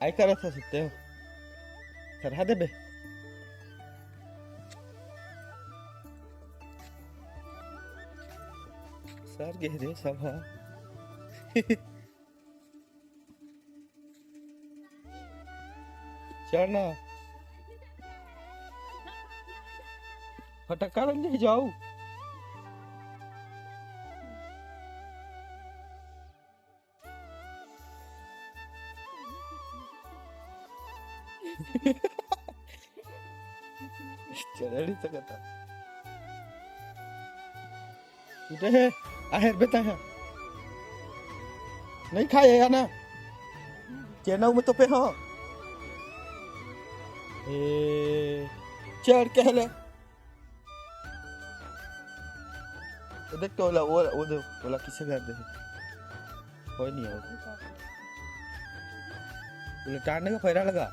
आई कर था सकते हो चढ़ा दे बे सर गहरे सभा चढ़ना फटक्का ले जाओ चढ़ नहीं सकता उठे है आहेर बेटा है नहीं खाएगा ना चेनाऊ में तो पे हो चढ़ के ले देख तो वो दे बोला किसे घर दे कोई नहीं है बोले टारने का पैरा लगा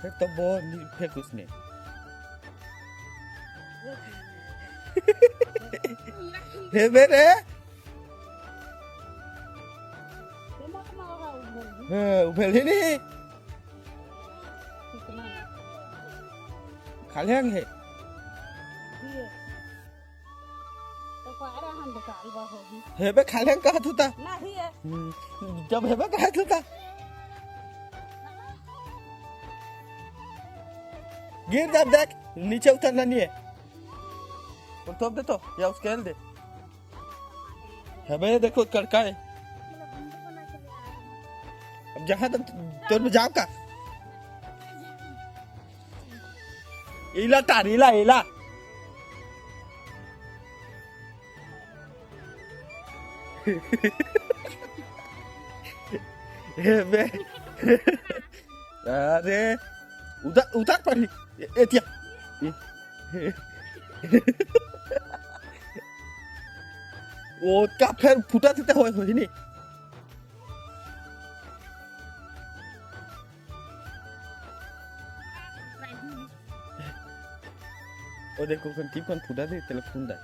फिर तो वो फेंक उसने हे मेरे उभेल ही नहीं खा लेंगे हेबे खा लेंगे कहा था जब हेबे कहा था गिर जा देख नीचे उतरना नहीं है और तोप दे तो या उसके हेल दे हेबे देखो कड़का है अब जहाँ तक तो में जाओ का इला तार इला इला हेबे अरे उधर उधर पड़ी एतिया वो का फिर फुटा थी हो नहीं ओ देखो कौन फुटा थी तेरे खून दा